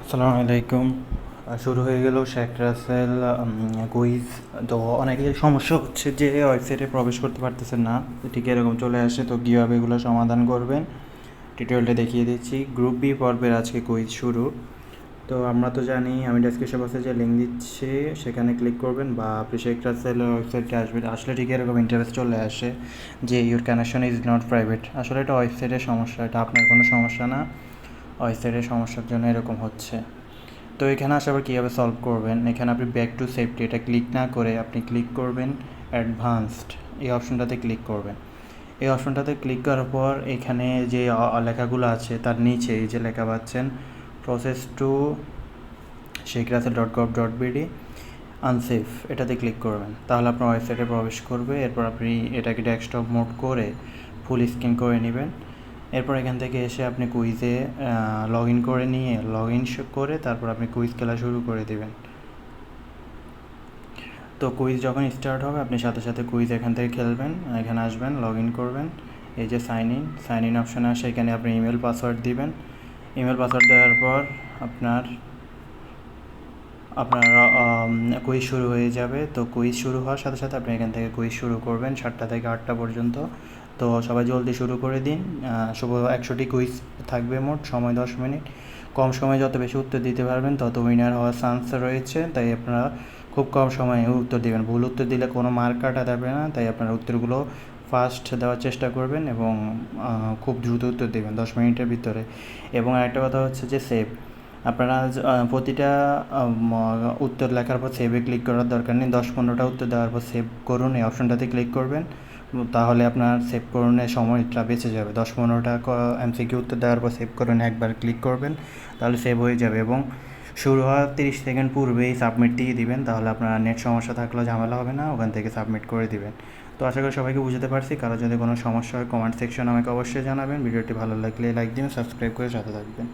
আসসালামু আলাইকুম। শুরু হয়ে গেল শেখ রাসেল কুইজ। তো অনেকের সমস্যা হচ্ছে যে ওয়েবসাইটে প্রবেশ করতে পারতেছেন না, ঠিক এরকম চলে আসে। তো কীভাবে এগুলো সমাধান করবেন টিউটোরিয়ালটা দেখিয়ে দিচ্ছি। গ্রুপ বি পর্বের আজকে কুইজ শুরু। তো আমরা তো জানি, আমি ডেসক্রিপশন বক্সে যে লিঙ্ক দিচ্ছি সেখানে ক্লিক করবেন বা আপনি শেখ রাসেল ওয়েবসাইটে আসবেন। আসলে ঠিক এরকম ইন্টারফেস চলে আসে যে your connection is not private. আসলে এটা ওয়েবসাইটের সমস্যা, এটা আপনার কোনো সমস্যা না, ওয়েবসাইটের সমস্যার জন্য এরকম হচ্ছে। তো এখানে আসার পর কীভাবে সলভ করবেন, এখানে আপনি ব্যাক টু সেফটি এটা ক্লিক না করে আপনি ক্লিক করবেন অ্যাডভান্সড, এই অপশনটাতে ক্লিক করবেন। এই অপশনটাতে ক্লিক করার পর এখানে যে লেখাগুলো আছে তার নিচে এই যে লেখা পাচ্ছেন প্রসেস টু sheikhrasel.gov.bd আনসেফ, এটাতে ক্লিক করবেন। তাহলে আপনার ওয়েবসাইটে প্রবেশ করবে। এরপর আপনি এটাকে ডেস্কটপ মোড করে ফুল স্ক্রিন করে নেবেন। এরপর এখান থেকে এসে আপনি কুইজে লগ ইন করে নিয়ে লগ ইন করে তারপর আপনি কুইজ খেলা শুরু করে দেবেন। তো কুইজ যখন স্টার্ট হবে আপনি সাথে সাথে কুইজ এখান থেকে খেলবেন। এখানে আসবেন, লগ ইন করবেন, এই যে সাইন ইন অপশানে আসে, এখানে আপনি ইমেল পাসওয়ার্ড দিবেন। ইমেল পাসওয়ার্ড দেওয়ার পর আপনার কুইজ শুরু হয়ে যাবে। তো কুইজ শুরু হওয়ার সাথে সাথে আপনি এখান থেকে কুইজ শুরু করবেন 7টা থেকে 8টা পর্যন্ত। তো সবাই জলদি শুরু করে দিন। 100টি কুইজ থাকবে, মোট সময় 10 মিনিট। কম সময়ে যত বেশি উত্তর দিতে পারবেন তত উইনার হওয়ার চান্স রয়েছে। তাই আপনারা খুব কম সময়ে উত্তর দেবেন। ভুল উত্তর দিলে কোনো মার্ক কাটা যাবে না। তাই আপনারা উত্তরগুলো ফাস্ট দেওয়ার চেষ্টা করবেন এবং খুব দ্রুত উত্তর দেবেন 10 মিনিটের ভিতরে। এবং আরেকটা কথা হচ্ছে যে সেভ, আপনারা প্রতিটা উত্তর লেখার পর সেভে ক্লিক করার দরকার নেই। 10-15টা উত্তর দেওয়ার পর সেভ করুন, এই অপশনটাতে ক্লিক করবেন। তাহলে আপনার সেভ করুনের সময়টা বেঁচে যাবে। 10-15টা এমসিকিউ উত্তর দেওয়ার পর সেভ করুন, একবার ক্লিক করবেন, তাহলে সেভ হয়ে যাবে। এবং শুরু হওয়ার 30 সেকেন্ড পূর্বেই সাবমিট দিয়ে দিবেন, তাহলে আপনার নেট সমস্যা থাকলেও ঝামেলা হবে না, ওখান থেকে সাবমিট করে দিবেন। তো আশা করি সবাইকে বুঝতে পারছি। কারো যদি কোনো সমস্যা হয় কমেন্ট সেকশন আমাকে অবশ্যই জানাবেন। ভিডিওটি ভালো লাগলে লাইক দিন, সাবস্ক্রাইব করে সাথে থাকবেন।